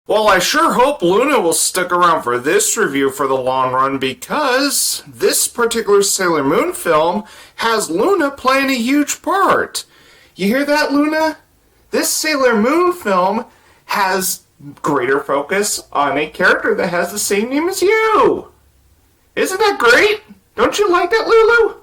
Well, I sure hope Luna will stick around for this review for the long run because this particular Sailor Moon film has Luna playing a huge part. You hear that, Luna? This Sailor Moon film has greater focus on a character that has the same name as you. Isn't that great? Don't you like that, Lulu?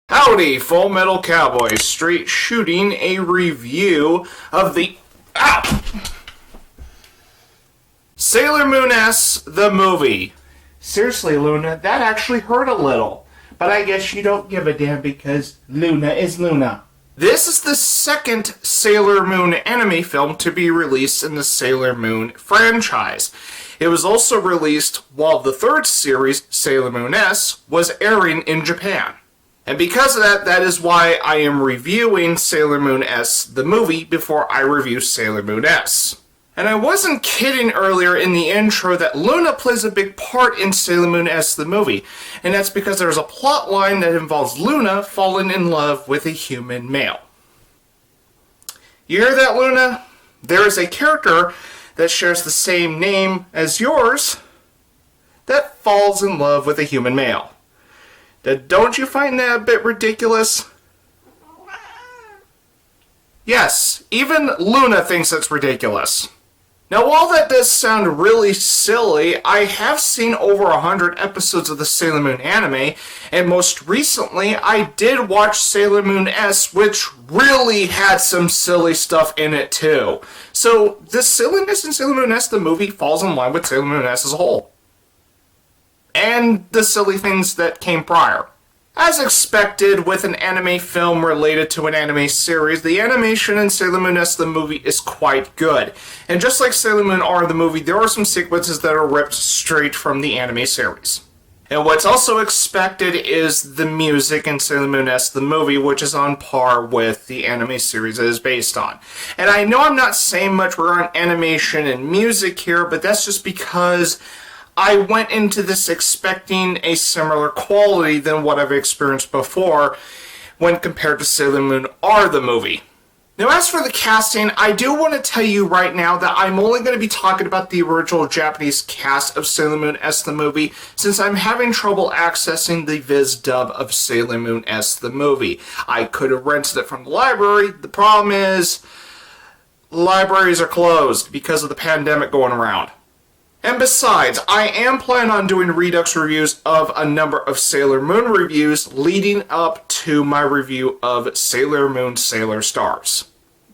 Howdy, Full Metal Cowboys. Straight shooting a review of the Sailor Moon S, the movie. Seriously, Luna, that actually hurt a little. But I guess you don't give a damn because Luna is Luna. This is the second Sailor Moon anime film to be released in the Sailor Moon franchise. It was also released while the third series, Sailor Moon S, was airing in Japan. And because of that, that is why I am reviewing Sailor Moon S, the movie, before I review Sailor Moon S. And I wasn't kidding earlier in the intro that Luna plays a big part in Sailor Moon S, the movie. And that's because there's a plot line that involves Luna falling in love with a human male. You hear that, Luna? There is a character that shares the same name as yours that falls in love with a human male. Don't you find that a bit ridiculous? Yes, even Luna thinks it's ridiculous. Now, while that does sound really silly, I have seen over 100 episodes of the Sailor Moon anime, and most recently, I did watch Sailor Moon S, which really had some silly stuff in it too. So, the silliness in Sailor Moon S, the movie, falls in line with Sailor Moon S as a whole. And the silly things that came prior. As expected, with an anime film related to an anime series, the animation in Sailor Moon S, the movie, is quite good. And just like Sailor Moon R, the movie, there are some sequences that are ripped straight from the anime series. And what's also expected is the music in Sailor Moon S, the movie, which is on par with the anime series it is based on. And I know I'm not saying much regarding animation and music here, but that's just because I went into this expecting a similar quality than what I've experienced before when compared to Sailor Moon R, the movie. Now, as for the casting, I do want to tell you right now that I'm only going to be talking about the original Japanese cast of Sailor Moon S, the movie, since I'm having trouble accessing the Viz dub of Sailor Moon S, the movie. I could have rented it from the library. The problem is, libraries are closed because of the pandemic going around. And besides, I am planning on doing Redux reviews of a number of Sailor Moon reviews leading up to my review of Sailor Moon Sailor Stars,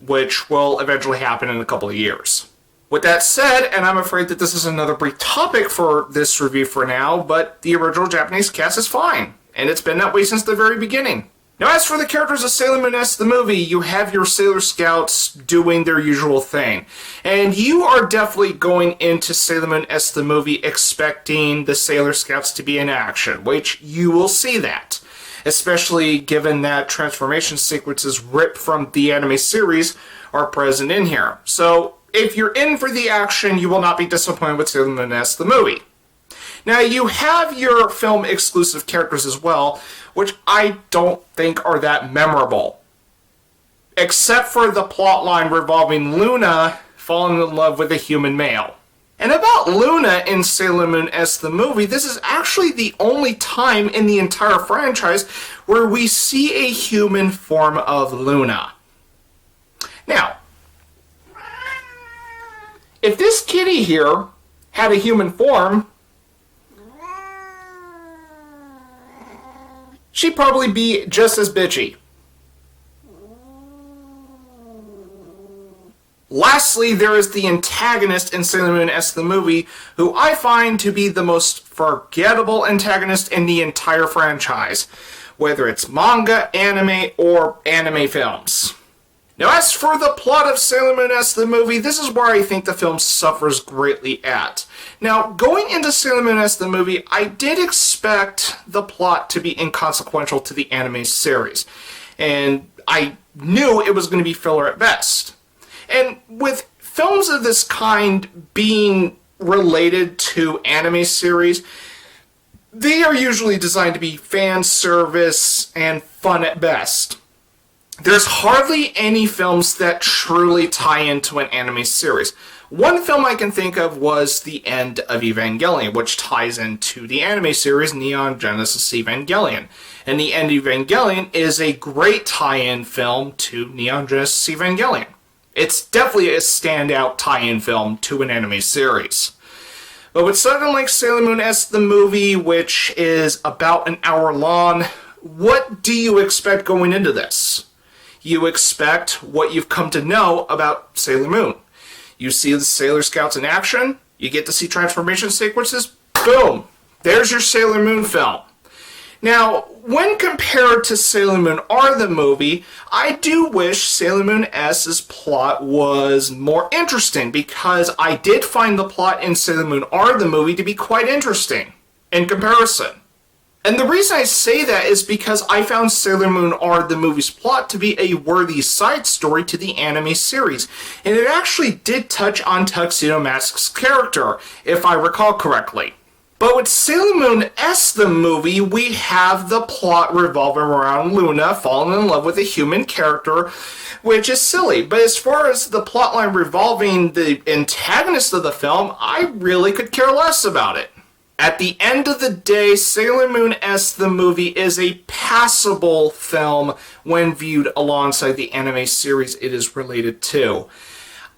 which will eventually happen in a couple of years. With that said, and I'm afraid that this is another brief topic for this review for now, but the original Japanese cast is fine, and it's been that way since the very beginning. Now, as for the characters of Sailor Moon S, the movie, you have your Sailor Scouts doing their usual thing. And you are definitely going into Sailor Moon S, the movie, expecting the Sailor Scouts to be in action, which you will see that. Especially given that transformation sequences ripped from the anime series are present in here. So, if you're in for the action, you will not be disappointed with Sailor Moon S, the movie. Now, you have your film-exclusive characters as well, which I don't think are that memorable. Except for the plotline revolving Luna falling in love with a human male. And about Luna in Sailor Moon S, the movie, this is actually the only time in the entire franchise where we see a human form of Luna. Now, if this kitty here had a human form, she'd probably be just as bitchy. Lastly, there is the antagonist in Sailor Moon S, the movie, who I find to be the most forgettable antagonist in the entire franchise, whether it's manga, anime, or anime films. Now, as for the plot of Sailor Moon S, the movie, this is where I think the film suffers greatly at. Now, going into Sailor Moon S, the movie, I did expect the plot to be inconsequential to the anime series, and I knew it was going to be filler at best. And with films of this kind being related to anime series, they are usually designed to be fan service and fun at best. There's hardly any films that truly tie into an anime series. One film I can think of was The End of Evangelion, which ties into the anime series Neon Genesis Evangelion. And The End of Evangelion is a great tie-in film to Neon Genesis Evangelion. It's definitely a standout tie-in film to an anime series. But with something like Sailor Moon S the movie, which is about an hour long, what do you expect going into this? You expect what you've come to know about Sailor Moon. You see the Sailor Scouts in action, you get to see transformation sequences, boom! There's your Sailor Moon film. Now, when compared to Sailor Moon R the movie, I do wish Sailor Moon S's plot was more interesting, because I did find the plot in Sailor Moon R the movie to be quite interesting in comparison. And the reason I say that is because I found Sailor Moon R the movie's plot to be a worthy side story to the anime series, and it actually did touch on Tuxedo Mask's character, if I recall correctly. But with Sailor Moon S the movie, we have the plot revolving around Luna falling in love with a human character, which is silly. But as far as the plotline revolving the antagonist of the film, I really could care less about it. At the end of the day, Sailor Moon S the movie is a passable film when viewed alongside the anime series it is related to.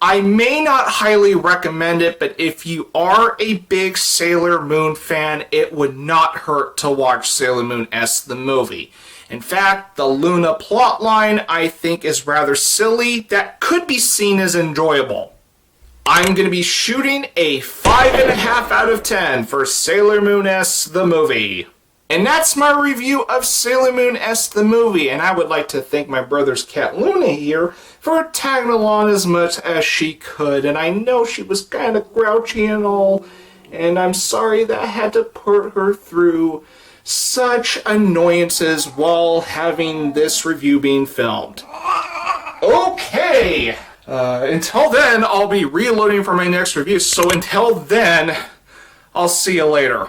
I may not highly recommend it, but if you are a big Sailor Moon fan, it would not hurt to watch Sailor Moon S the movie. In fact, the Luna plotline I think is rather silly that could be seen as enjoyable. I'm going to be shooting a 5.5 out of 10 for Sailor Moon S the movie. And that's my review of Sailor Moon S the movie, and I would like to thank my brother's cat Luna here for tagging along as much as she could, and I know she was kind of grouchy and all, and I'm sorry that I had to put her through such annoyances while having this review being filmed. Okay! Until then, I'll be reloading for my next review, so until then, I'll see you later.